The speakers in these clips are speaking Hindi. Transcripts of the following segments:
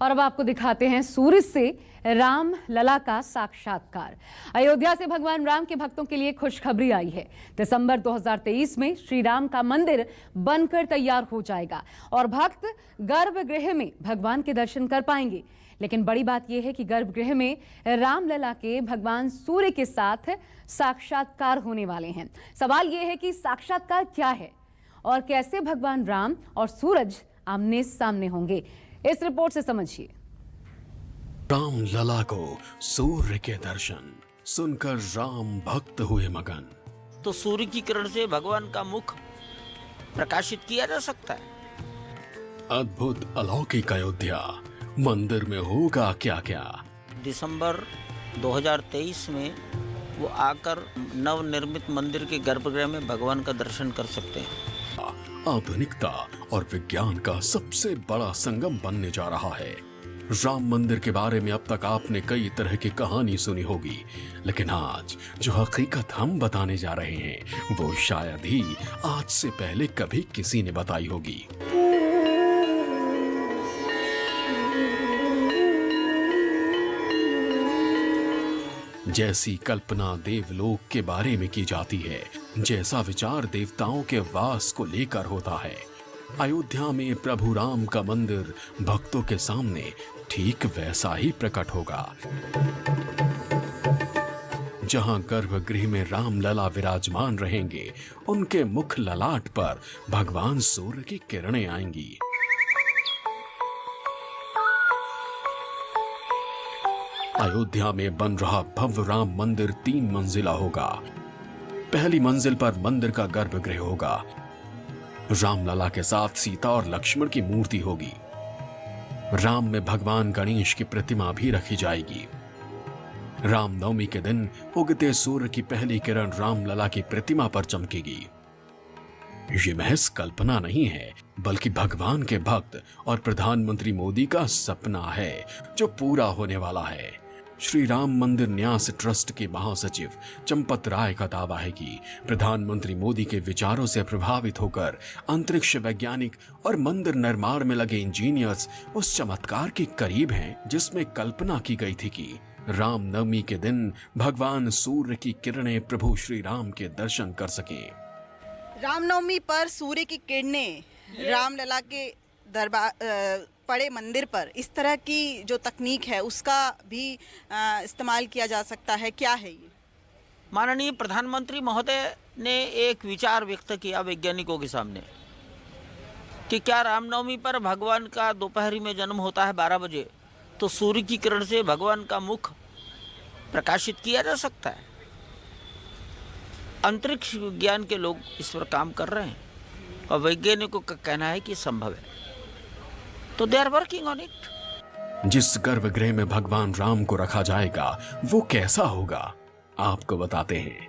और अब आपको दिखाते हैं सूरज से राम लला का साक्षात्कार। अयोध्या से भगवान राम के भक्तों के लिए खुशखबरी आई है। दिसंबर 2023 में श्री राम का मंदिर बनकर तैयार हो जाएगा और भक्त गर्भगृह में भगवान के दर्शन कर पाएंगे। लेकिन बड़ी बात यह है कि गर्भगृह में रामलला के भगवान सूर्य के साथ साक्षात्कार होने वाले हैं। सवाल यह है कि साक्षात्कार क्या है और कैसे भगवान राम और सूरज आमने सामने होंगे। इस रिपोर्ट से समझिए। राम लला को सूर्य के दर्शन सुनकर राम भक्त हुए मगन। तो सूर्य की किरण से भगवान का मुख प्रकाशित किया जा सकता है। अद्भुत अलौकिक अयोध्या मंदिर में होगा क्या क्या। दिसंबर 2023 में वो आकर नवनिर्मित मंदिर के गर्भगृह में भगवान का दर्शन कर सकते हैं। आधुनिकता और विज्ञान का सबसे बड़ा संगम बनने जा रहा है। राम मंदिर के बारे में अब तक आपने कई तरह की कहानी सुनी होगी, लेकिन आज जो हकीकत हम बताने जा रहे हैं वो शायद ही आज से पहले कभी किसी ने बताई होगी। जैसी कल्पना देवलोक के बारे में की जाती है, जैसा विचार देवताओं के वास को लेकर होता है, अयोध्या में प्रभु राम का मंदिर भक्तों के सामने ठीक वैसा ही प्रकट होगा। जहां गर्भगृह में राम लला विराजमान रहेंगे, उनके मुख ललाट पर भगवान सूर्य की किरणें आएंगी। अयोध्या में बन रहा भव्य राम मंदिर 3 मंजिला होगा। पहली मंजिल पर मंदिर का गर्भगृह होगा। रामलला के साथ सीता और लक्ष्मण की मूर्ति होगी। राम में भगवान गणेश की प्रतिमा भी रखी जाएगी। रामनवमी के दिन उगते सूर्य की पहली किरण रामलला की प्रतिमा पर चमकेगी। ये महज कल्पना नहीं है, बल्कि भगवान के भक्त और प्रधानमंत्री मोदी का सपना है जो पूरा होने वाला है। श्री राम मंदिर न्यास ट्रस्ट के महासचिव चंपत राय का दावा है कि प्रधानमंत्री मोदी के विचारों से प्रभावित होकर अंतरिक्ष वैज्ञानिक और मंदिर निर्माण में लगे इंजीनियर्स उस चमत्कार के करीब हैं जिसमें कल्पना की गई थी कि रामनवमी के दिन भगवान सूर्य की किरणें प्रभु श्री राम के दर्शन कर सकें। रामनवमी पर सूर्य की किरणें रामलला के दरबार बड़े मंदिर पर इस तरह की जो तकनीक है उसका भी इस्तेमाल किया जा सकता है। क्या है ये? माननीय प्रधानमंत्री महोदय ने एक विचार व्यक्त किया वैज्ञानिकों के सामने कि क्या रामनवमी पर भगवान का दोपहरी में जन्म होता है 12 बजे, तो सूर्य की किरण से भगवान का मुख प्रकाशित किया जा सकता है। अंतरिक्ष विज्ञान के लोग इस पर काम कर रहे हैं और वैज्ञानिकों का कहना है कि संभव है, तो they are working on it. जिस गर्भगृह में भगवान राम को रखा जाएगा वो कैसा होगा, आपको बताते हैं।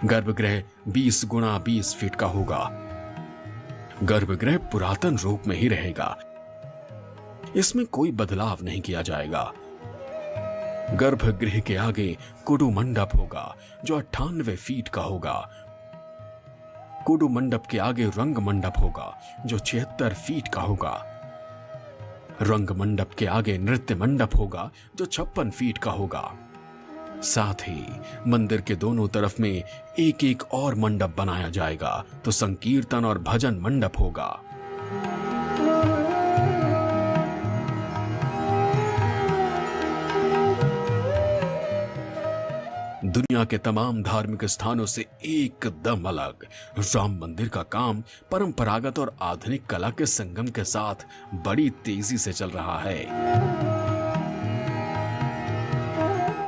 गर्भगृह 20 गुणा 20 फीट का होगा। गर्भगृह पुरातन रूप में ही रहेगा। इसमें कोई बदलाव नहीं किया जाएगा। गर्भगृह के आगे कुडू मंडप होगा जो 98 फीट का होगा। कुडू मंडप के आगे रंग मंडप होगा जो 76 फीट का होगा। रंग मंडप के आगे नृत्य मंडप होगा जो 56 फीट का होगा। साथ ही मंदिर के दोनों तरफ में एक एक और मंडप बनाया जाएगा, तो संकीर्तन और भजन मंडप होगा। दुनिया के तमाम धार्मिक स्थानों से एकदम अलग राम मंदिर का काम परंपरागत और आधुनिक कला के संगम के साथ बड़ी तेजी से चल रहा है।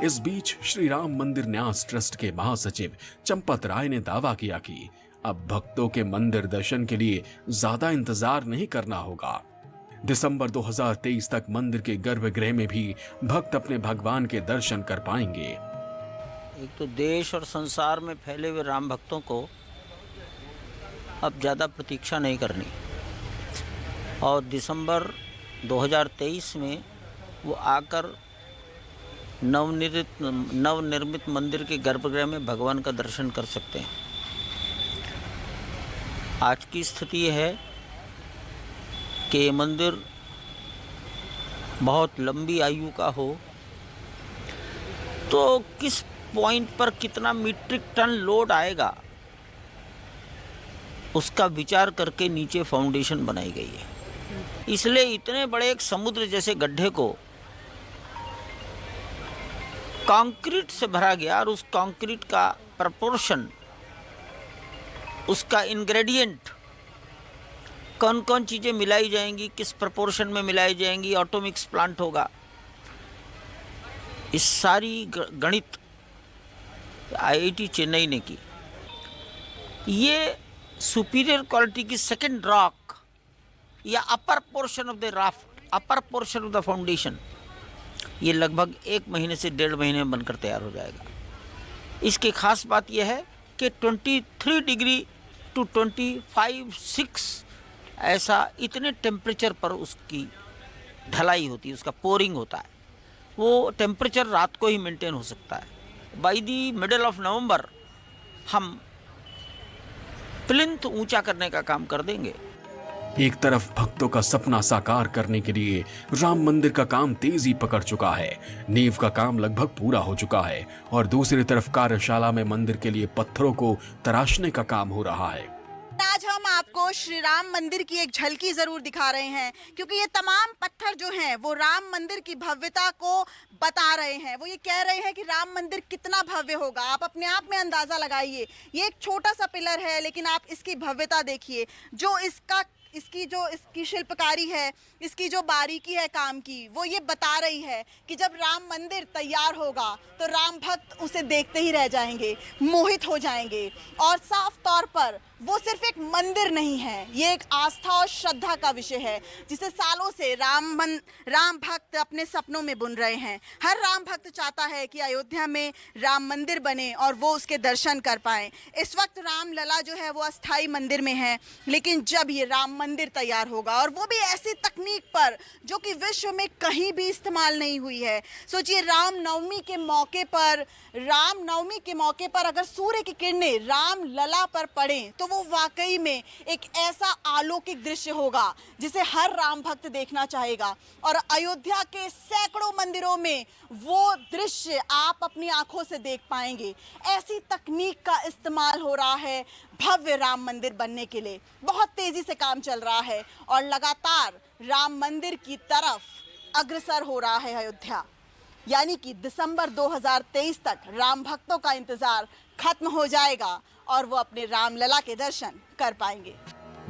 इस बीच श्री राम मंदिर न्यास ट्रस्ट के महासचिव चंपत राय ने दावा किया कि अब भक्तों के मंदिर दर्शन के लिए ज्यादा इंतजार नहीं करना होगा। दिसंबर 2023 तक मंदिर के गर्भगृह में भी भक्त अपने भगवान के दर्शन कर पाएंगे। एक तो देश और संसार में फैले हुए राम भक्तों को अब ज़्यादा प्रतीक्षा नहीं करनी और दिसंबर 2023 में वो आकर नवनिर्मित मंदिर के गर्भगृह में भगवान का दर्शन कर सकते हैं। आज की स्थिति है कि ये मंदिर बहुत लंबी आयु का हो, तो किस पॉइंट पर कितना मीट्रिक टन लोड आएगा उसका विचार करके नीचे फाउंडेशन बनाई गई है। इसलिए इतने बड़े एक समुद्र जैसे गड्ढे को कंक्रीट से भरा गया और उस कंक्रीट का प्रपोर्शन, उसका इंग्रेडिएंट, कौन कौन चीज़ें मिलाई जाएंगी, किस प्रपोर्शन में मिलाई जाएंगी, ऑटोमिक्स प्लांट होगा, इस सारी गणित आईआईटी चेन्नई ने की। ये सुपीरियर क्वालिटी की सेकंड रॉक या upper portion of the raft, upper portion of the foundation, ये लगभग 1 महीने से 1.5 महीने में बनकर तैयार हो जाएगा। इसकी खास बात यह है कि 23 डिग्री टू 25-6 ऐसा इतने टेम्परेचर पर उसकी ढलाई होती है, उसका पोरिंग होता है। वो टेम्परेचर रात को ही मेंटेन हो सकता है। By the middle of November हम प्लिंथ ऊंचा करने का काम कर देंगे। एक तरफ भक्तों का सपना साकार करने के लिए राम मंदिर का काम तेजी पकड़ चुका है, नींव का काम लगभग पूरा हो चुका है, और दूसरी तरफ कार्यशाला में मंदिर के लिए पत्थरों को तराशने का काम हो रहा है। आज हम आपको श्री राम मंदिर की एक झलकी जरूर दिखा रहे हैं, क्योंकि ये तमाम पत्थर जो हैं वो राम मंदिर की भव्यता को बता रहे हैं। वो ये कह रहे हैं कि राम मंदिर कितना भव्य होगा। आप अपने आप में अंदाजा लगाइए। ये एक छोटा सा पिलर है, लेकिन आप इसकी भव्यता देखिए। जो इसकी शिल्पकारी है, इसकी जो बारीकी है काम की, वो ये बता रही है कि जब राम मंदिर तैयार होगा तो राम भक्त उसे देखते ही रह जाएंगे, मोहित हो जाएंगे। और साफ तौर पर वो सिर्फ एक मंदिर नहीं है, ये एक आस्था और श्रद्धा का विषय है, जिसे सालों से राम भक्त अपने सपनों में बुन रहे हैं। हर राम भक्त चाहता है कि अयोध्या में राम मंदिर बने और वो उसके दर्शन कर पाएं। इस वक्त राम लला जो है वो अस्थाई मंदिर में है, लेकिन जब ये राम मंदिर तैयार होगा, और वो भी ऐसी तकनीक पर जो कि विश्व में कहीं भी इस्तेमाल नहीं हुई है। सोचिए, रामनवमी के मौके पर अगर सूर्य की किरणें राम लला पर पड़ें तो वो वाकई में एक ऐसा अलौकिक दृश्य होगा जिसे हर राम भक्त देखना चाहेगा। और अयोध्या के सैकड़ों मंदिरों में वो दृश्य आप अपनी आंखों से देख पाएंगे। ऐसी तकनीक का इस्तेमाल हो रहा है भव्य राम मंदिर बनने के लिए। बहुत तेजी से काम चल रहा है और लगातार राम मंदिर की तरफ अग्रसर हो रहा है अयोध्या। यानी कि दिसंबर 2023 तक राम भक्तों का इंतजार खत्म हो जाएगा और वो अपने रामलला के दर्शन कर पाएंगे।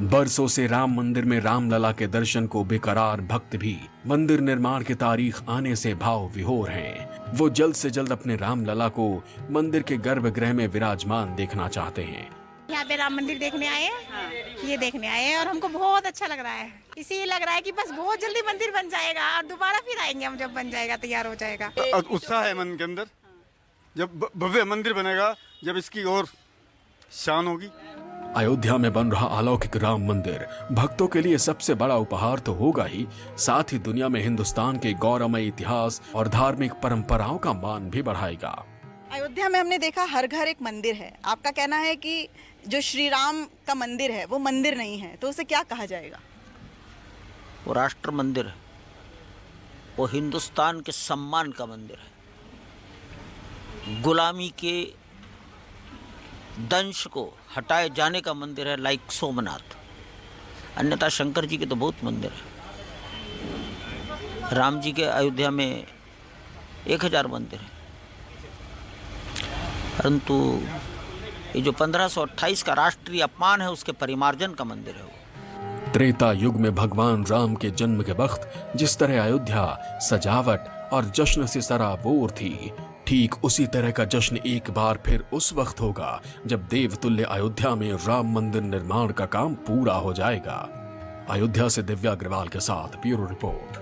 बरसों से राम मंदिर में रामलला के दर्शन को बेकरार भक्त भी मंदिर निर्माण की तारीख आने से भाव विभोर हैं। वो जल्द से जल्द अपने रामलला को मंदिर के गर्भगृह में विराजमान देखना चाहते हैं। यहाँ पे राम मंदिर देखने आए हैं, ये देखने आए हैं और हमको बहुत अच्छा लग रहा है। इसी लग रहा है कि बस बहुत जल्दी मंदिर बन जाएगा और दोबारा फिर आएंगे हम, जब बन जाएगा, तैयार हो जाएगा। उत्साह है मन के अंदर, जब भव्य मंदिर बनेगा, जब इसकी और शान होगी। अयोध्या में बन रहा अलौकिक राम मंदिर भक्तों के लिए सबसे बड़ा उपहार तो होगा ही, साथ ही दुनिया में हिंदुस्तान के गौरवमय इतिहास और धार्मिक परंपराओं का मान भी बढ़ाएगा। अयोध्या में हमने देखा हर घर एक मंदिर है। आपका कहना है कि जो श्री राम का मंदिर है वो मंदिर नहीं है, तो उसे क्या कहा जाएगा? वो राष्ट्र मंदिर है, वो हिंदुस्तान के सम्मान का मंदिर है, गुलामी के दंश को हटाए जाने का मंदिर है, लाइक सोमनाथ। अन्यथा शंकर जी के तो बहुत मंदिर है। राम जी के अयोध्या में 1000 मंदिर है, परंतु ये जो 1528 का राष्ट्रीय अपमान है उसके परिमार्जन का मंदिर है वो। त्रेता युग में भगवान राम के जन्म के वक्त जिस तरह अयोध्या सजावट और जश्न से सराबोर थी, ठीक उसी तरह का जश्न एक बार फिर उस वक्त होगा जब देवतुल्य अयोध्या में राम मंदिर निर्माण का काम पूरा हो जाएगा। अयोध्या से दिव्या अग्रवाल के साथ ब्यूरो रिपोर्ट।